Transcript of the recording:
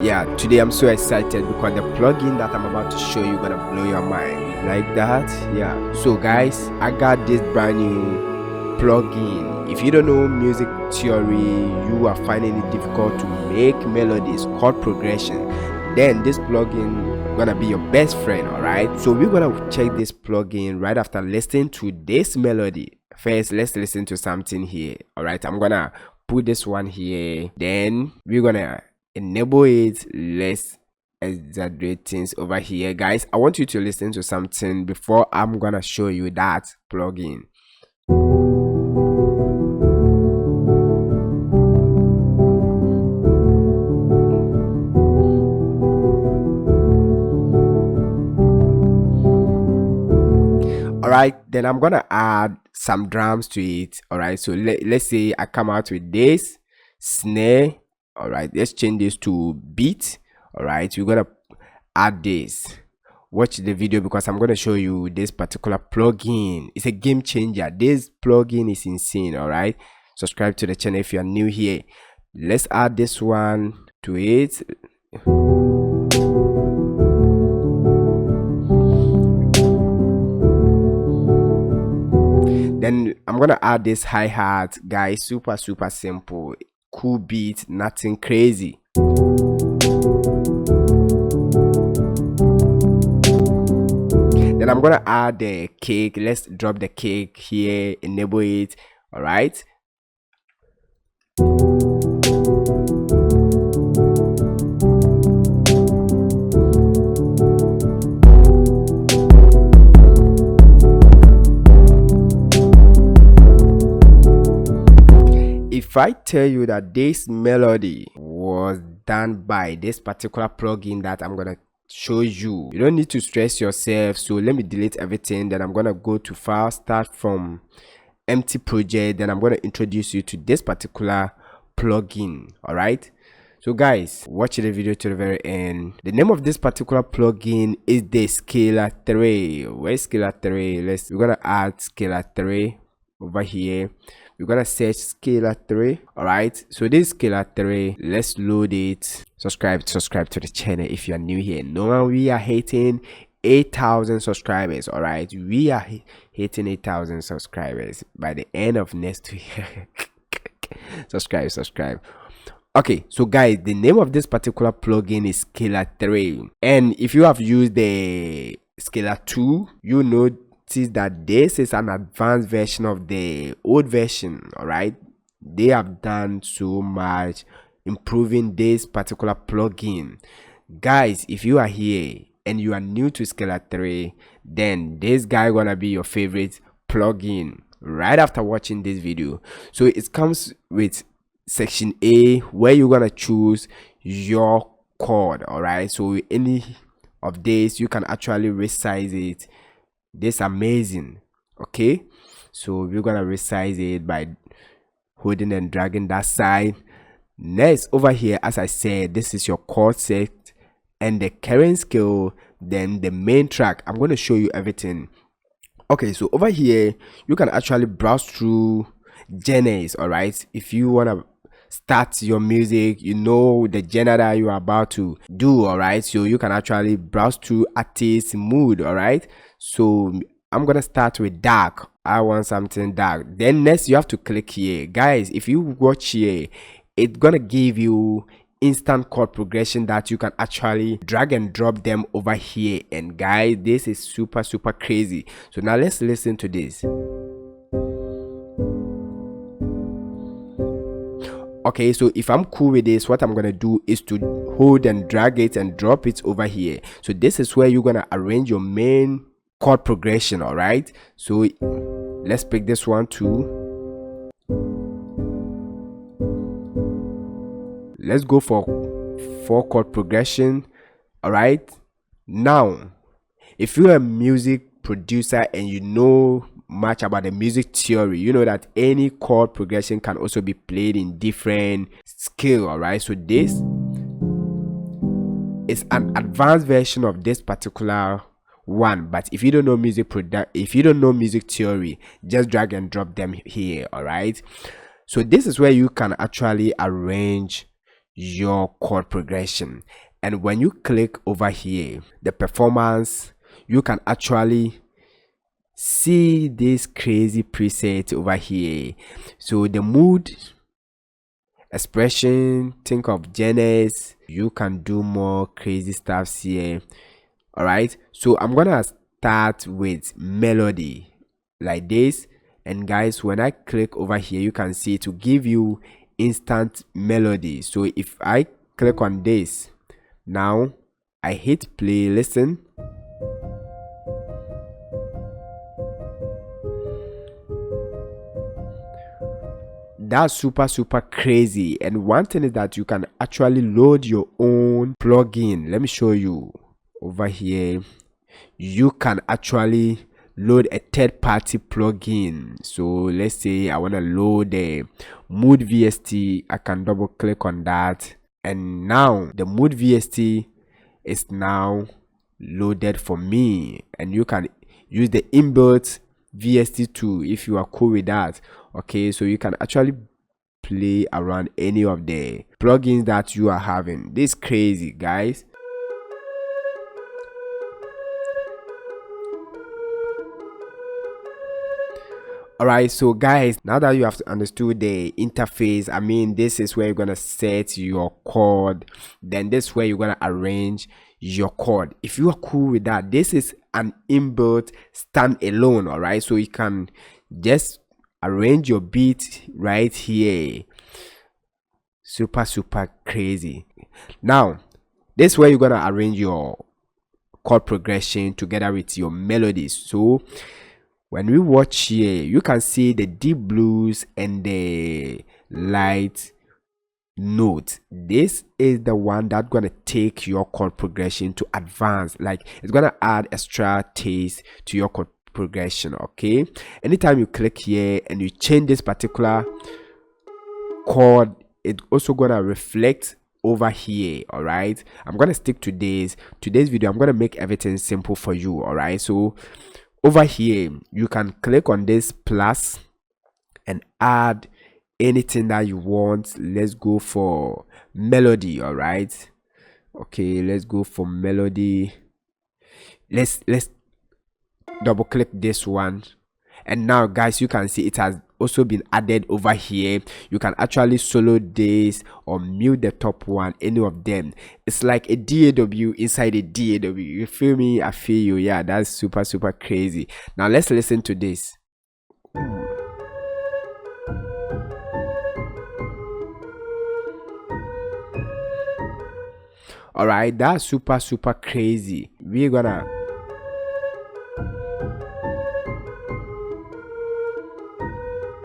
Yeah, today I'm so excited because the plugin that I'm about to show you gonna blow your mind like that. Yeah, so guys, I got this brand new plugin. If you don't know music theory, you are finding it difficult to make melodies, chord progression, then this plugin gonna be your best friend. All right, so we're gonna check this plugin right after listening to this melody. First, let's listen to something here. All right, I'm gonna put this one here, then we're gonna enable it. Let's exaggerate things over here. Guys, I want you to listen to something before I'm gonna show you that plugin. All right, then I'm gonna add some drums to it. All right, so let's say I come out with this snare. All right, let's change this to beat. All right, we're gonna add this. Watch the video because I'm gonna show you this particular plugin. It's a game changer. This plugin is insane. All right, subscribe to the channel if you are new here. Let's add this one to it. Then I'm gonna add this hi-hat. Guys, super simple, cool beat, nothing crazy. Then I'm gonna add the kick. Let's drop the kick here, enable it. All right, if I tell you that this melody was done by this particular plugin that I'm gonna show you, you don't need to stress yourself. So let me delete everything. Then I'm gonna go to file, start from empty project. Then I'm gonna introduce you to this particular plugin. All right, so guys, watch the video to the very end. The name of this particular plugin is the Scalar 3. Where's Scalar 3? We're gonna add Scalar 3 over here. We're gonna search Scalar 3. All right, so this Scalar 3, let's load it. Subscribe to the channel if you are new here. No, we are hitting 8,000 subscribers. All right, we are hitting 8,000 subscribers by the end of next year. subscribe. Okay, so guys, the name of this particular plugin is Scalar 3, and if you have used the Scalar 2, you know that this is an advanced version of the old version. All right, they have done so much improving this particular plugin. Guys, if you are here and you are new to Scalar 3, then this guy gonna be your favorite plugin right after watching this video. So it comes with section A, where you're gonna choose your chord. All right, so any of this you can actually resize it. This amazing. Okay, so we're gonna resize it by holding and dragging that side. Next, over here, as I said, this is your chord set and the current scale, then the main track. I'm going to show you everything. Okay, so over here you can actually browse through genres. All right, if you want to start your music, you know the genre that you are about to do. All right, so you can actually browse through artist, mood. All right, so I'm gonna start with dark. I want something dark. Then next you have to click here. Guys, if you watch here, it's gonna give you instant chord progression that you can actually drag and drop them over here. And guys, this is super crazy. So now let's listen to this. Okay, so if I'm cool with this, what I'm gonna do is to hold and drag it and drop it over here. So this is where you're gonna arrange your main chord progression. All right, so let's pick this one too. Let's go for 4 chord progression. All right, now if you're a music producer and you know much about the music theory, you know that any chord progression can also be played in different scale. All right, so this is an advanced version of this particular one. But if you don't know music theory, just drag and drop them here. All right, so this is where you can actually arrange your chord progression. And when you click over here, the performance, you can actually see this crazy preset over here. So the mood, expression, think of genres, you can do more crazy stuffs here. All right, so I'm gonna start with melody like this. And guys, when I click over here, you can see to give you instant melody. So if I click on this, now I hit play, listen. That's super crazy. And one thing is that you can actually load your own plugin. Let me show you over here. You can actually load a third-party plugin. So let's say I want to load the mood VST. I can double click on that, and now the mood VST is now loaded for me. And you can use the inbuilt VST too if you are cool with that. Okay, so you can actually play around any of the plugins that you are having. This is crazy, guys. Alright, so guys, now that you have understood the interface, I mean, this is where you're gonna set your chord, then this is where you're gonna arrange your chord. If you are cool with that, this is an inbuilt standalone. Alright, so you can just arrange your beat right here. Super crazy. Now this is where you're gonna arrange your chord progression together with your melodies. So when we watch here, you can see the deep blues and the light note. This is the one that's gonna take your chord progression to advance. Like, it's gonna add extra taste to your chord progression. Okay, anytime you click here and you change this particular chord, it's also gonna reflect over here. All right, I'm gonna stick to today's video. I'm gonna make everything simple for you. All right, so over here you can click on this plus and add anything that you want. Let's go for melody. All right, okay, let's go for melody. Let's double click this one, and now guys, you can see it has also been added over here. You can actually solo this or mute the top one, any of them. It's like a DAW inside a DAW. You feel me? I feel you. Yeah, that's super crazy. Now let's listen to this. All right, that's super crazy. We're gonna